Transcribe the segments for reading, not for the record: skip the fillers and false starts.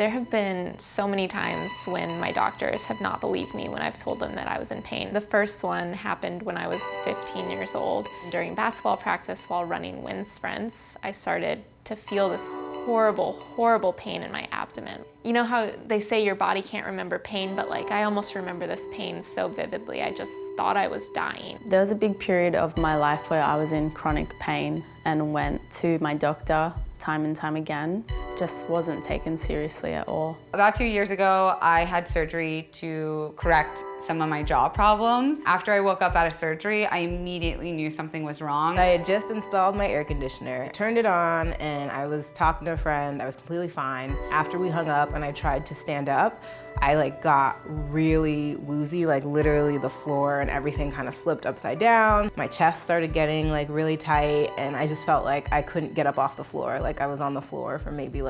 There have been so many times when my doctors have not believed me when I've told them that I was in pain. The first one happened when I was 15 years old. During basketball practice while running wind sprints, I started to feel this horrible, horrible pain in my abdomen. You know how they say your body can't remember pain, but like I almost remember this pain so vividly. I just thought I was dying. There was a big period of my life where I was in chronic pain and went to my doctor time and time again. Just wasn't taken seriously at all. About 2 years ago, I had surgery to correct some of my jaw problems. After I woke up out of surgery, I immediately knew something was wrong. I had just installed my air conditioner. I turned it on and I was talking to a friend. I was completely fine. After we hung up and I tried to stand up, I got really woozy, literally the floor and everything kind of flipped upside down. My chest started getting really tight and I just felt like I couldn't get up off the floor. I was on the floor for maybe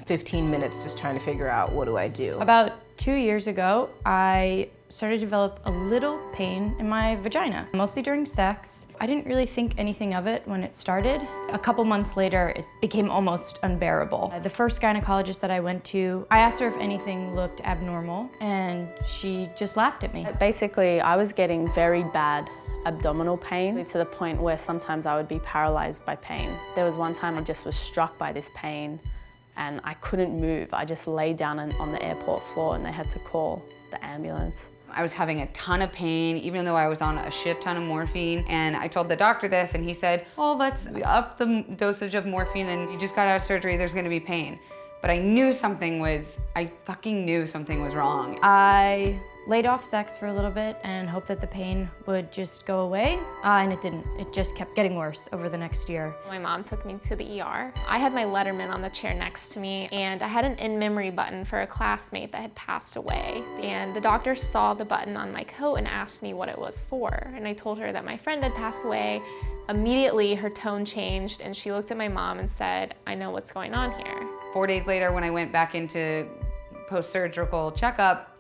15 minutes just trying to figure out what do I do. About 2 years ago, I started to develop a little pain in my vagina, mostly during sex. I didn't really think anything of it when it started. A couple months later, it became almost unbearable. The first gynecologist that I went to, I asked her if anything looked abnormal, and she just laughed at me. Basically, I was getting very bad abdominal pain to the point where sometimes I would be paralyzed by pain. There was one time I just was struck by this pain and I couldn't move. I just lay down on the airport floor and they had to call the ambulance. I was having a ton of pain, even though I was on a shit ton of morphine. And I told the doctor this and he said, well, let's up the dosage of morphine and you just got out of surgery, there's gonna be pain. But I fucking knew something was wrong. I laid off sex for a little bit and hoped that the pain would just go away, and it didn't. It just kept getting worse over the next year. My mom took me to the ER. I had my Letterman on the chair next to me, and I had an in-memory button for a classmate that had passed away. And the doctor saw the button on my coat and asked me what it was for. And I told her that my friend had passed away. Immediately, her tone changed, and she looked at my mom and said, I know what's going on here. 4 days later, when I went back into post-surgical checkup,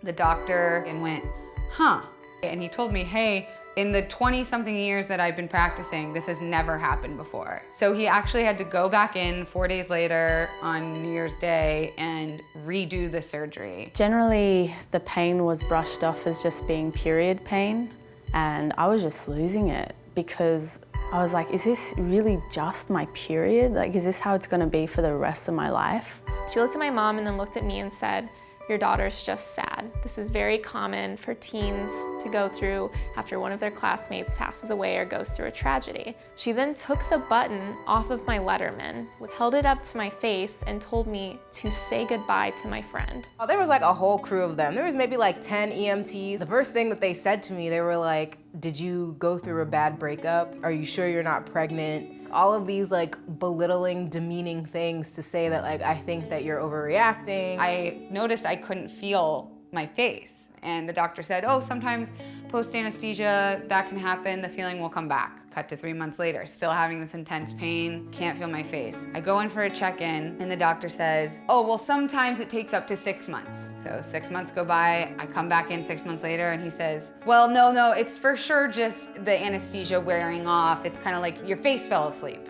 the doctor went, huh. And he told me, hey, in the 20-something years that I've been practicing, this has never happened before. So he actually had to go back in 4 days later on New Year's Day and redo the surgery. Generally, the pain was brushed off as just being period pain, and I was just losing it because I was like, is this really just my period? Is this how it's gonna be for the rest of my life? She looked at my mom and then looked at me and said, your daughter's just sad. This is very common for teens to go through after one of their classmates passes away or goes through a tragedy. She then took the button off of my Letterman, held it up to my face, and told me to say goodbye to my friend. Oh, there was a whole crew of them. There was maybe 10 EMTs. The first thing that they said to me, they were like, did you go through a bad breakup? Are you sure you're not pregnant? All of these belittling, demeaning things to say that I think that you're overreacting. I noticed I couldn't feel my face. And the doctor said, oh, sometimes post-anesthesia, that can happen, the feeling will come back. Cut to 3 months later, still having this intense pain, can't feel my face. I go in for a check-in and the doctor says, oh, well, sometimes it takes up to 6 months. So 6 months go by, I come back in 6 months later and he says, well, no, it's for sure just the anesthesia wearing off. It's kind of like your face fell asleep.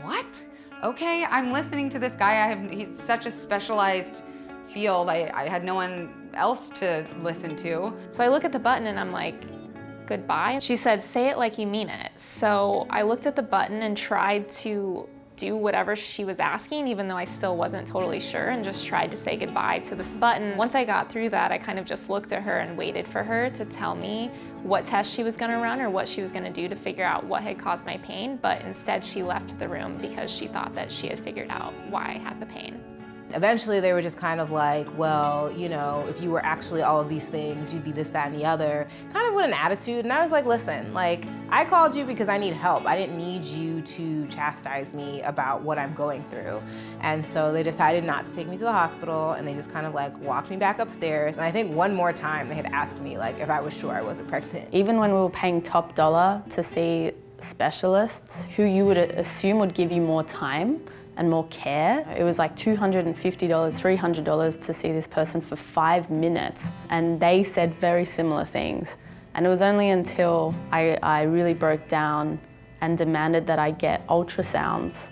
What? Okay, I'm listening to this guy. He's such a specialized field. I had no one else to listen to. So I look at the button and I'm like, goodbye. She said, say it like you mean it. So I looked at the button and tried to do whatever she was asking, even though I still wasn't totally sure, and just tried to say goodbye to this button. Once I got through that, I kind of just looked at her and waited for her to tell me what test she was gonna run or what she was gonna do to figure out what had caused my pain, but instead she left the room because she thought that she had figured out why I had the pain. Eventually they were just kind of like, well, if you were actually all of these things, you'd be this, that, and the other, kind of with an attitude. And I was like, listen, I called you because I need help. I didn't need you to chastise me about what I'm going through. And so they decided not to take me to the hospital and they just kind of walked me back upstairs. And I think one more time they had asked me if I was sure I wasn't pregnant. Even when we were paying top dollar to see specialists who you would assume would give you more time and more care. It was $250, $300 to see this person for 5 minutes. And they said very similar things. And it was only until I really broke down and demanded that I get ultrasounds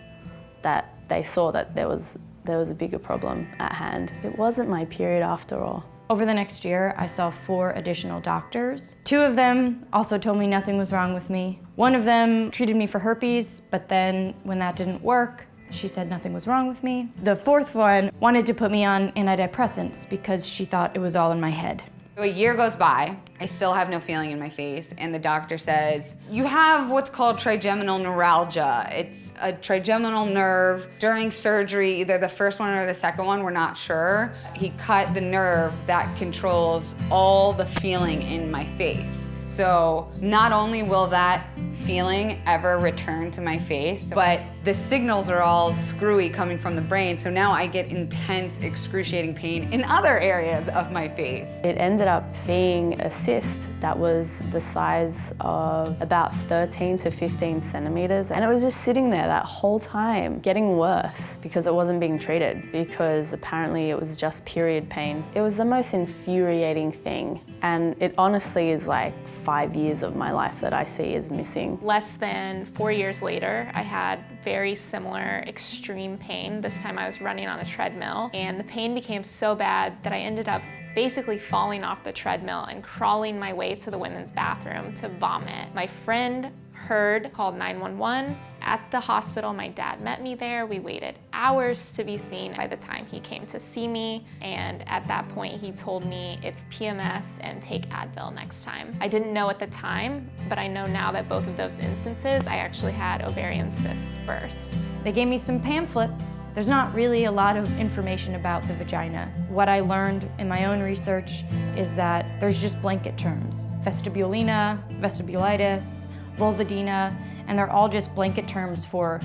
that they saw that there was there was a bigger problem at hand. It wasn't my period after all. Over the next year, I saw 4 additional doctors. 2 of them also told me nothing was wrong with me. One of them treated me for herpes, but then when that didn't work, she said nothing was wrong with me. The 4th one wanted to put me on antidepressants because she thought it was all in my head. A year goes by, I still have no feeling in my face, and the doctor says, you have what's called trigeminal neuralgia. It's a trigeminal nerve. During surgery, either the first one or the second one, we're not sure. He cut the nerve that controls all the feeling in my face. So not only will that feeling ever return to my face, but the signals are all screwy coming from the brain, so now I get intense, excruciating pain in other areas of my face. It ended up being a cyst that was the size of about 13 to 15 centimeters, and it was just sitting there that whole time, getting worse because it wasn't being treated, because apparently it was just period pain. It was the most infuriating thing, and it honestly is like 5 years of my life that I see as missing. Less than 4 years later, I had very similar extreme pain. This time I was running on a treadmill, and the pain became so bad that I ended up basically falling off the treadmill and crawling my way to the women's bathroom to vomit. My friend heard, called 911. At the hospital, my dad met me there. We waited hours to be seen by the time he came to see me. And at that point, he told me it's PMS and take Advil next time. I didn't know at the time, but I know now that both of those instances, I actually had ovarian cysts burst. They gave me some pamphlets. There's not really a lot of information about the vagina. What I learned in my own research is that there's just blanket terms. Vestibulina, vestibulitis, vulvodynia, and they're all just blanket terms for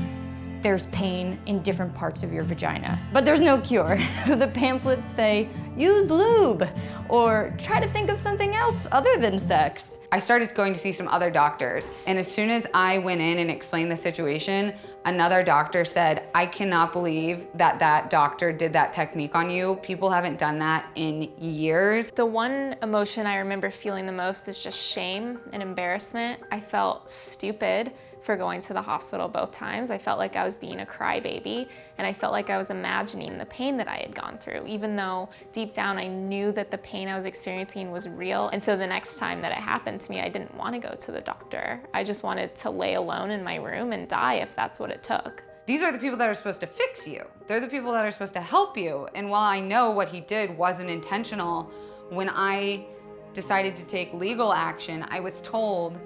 there's pain in different parts of your vagina. But there's no cure. The pamphlets say, use lube, or try to think of something else other than sex. I started going to see some other doctors, and as soon as I went in and explained the situation, another doctor said, I cannot believe that that doctor did that technique on you. People haven't done that in years. The one emotion I remember feeling the most is just shame and embarrassment. I felt stupid for going to the hospital both times. I felt like I was being a crybaby, and I felt like I was imagining the pain that I had gone through, even though deep down I knew that the pain I was experiencing was real. And so the next time that it happened to me, I didn't want to go to the doctor. I just wanted to lay alone in my room and die if that's what it took. These are the people that are supposed to fix you. They're the people that are supposed to help you. And while I know what he did wasn't intentional, when I decided to take legal action, I was told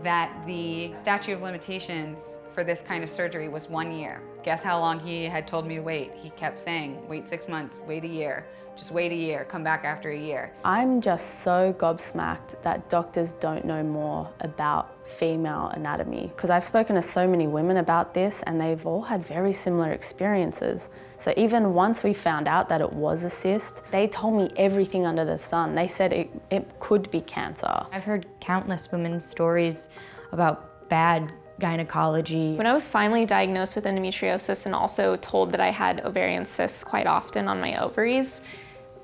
that the statute of limitations for this kind of surgery was 1 year. Guess how long he had told me to wait? He kept saying, wait 6 months, wait a year, just wait a year, come back after a year. I'm just so gobsmacked that doctors don't know more about female anatomy, because I've spoken to so many women about this and they've all had very similar experiences. So even once we found out that it was a cyst, they told me everything under the sun. They said it could be cancer. I've heard countless women's stories about bad gynecology. When I was finally diagnosed with endometriosis and also told that I had ovarian cysts quite often on my ovaries,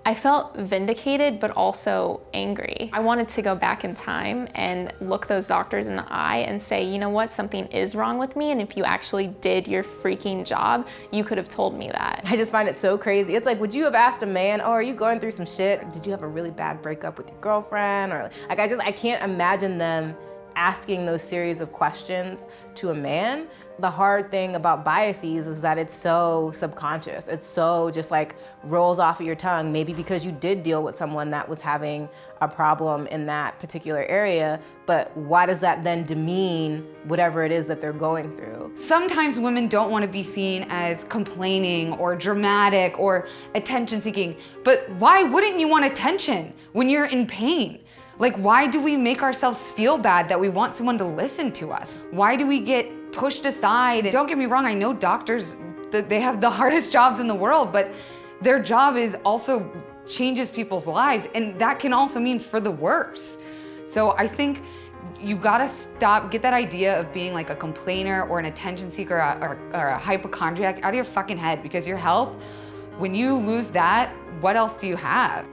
I felt vindicated but also angry. I wanted to go back in time and look those doctors in the eye and say, you know what, something is wrong with me, and if you actually did your freaking job, you could have told me that. I just find it so crazy. It's like, would you have asked a man, oh, are you going through some shit? Did you have a really bad breakup with your girlfriend? Or like, I can't imagine them asking those series of questions to a man. The hard thing about biases is that it's so subconscious. It's so just like rolls off of your tongue, maybe because you did deal with someone that was having a problem in that particular area, but why does that then demean whatever it is that they're going through? Sometimes women don't want to be seen as complaining or dramatic or attention seeking, but why wouldn't you want attention when you're in pain? Like, why do we make ourselves feel bad that we want someone to listen to us? Why do we get pushed aside? Don't get me wrong, I know doctors, they have the hardest jobs in the world, but their job is also changes people's lives, and that can also mean for the worse. So I think you gotta stop, get that idea of being like a complainer or an attention seeker or a hypochondriac out of your fucking head, because your health, when you lose that, what else do you have?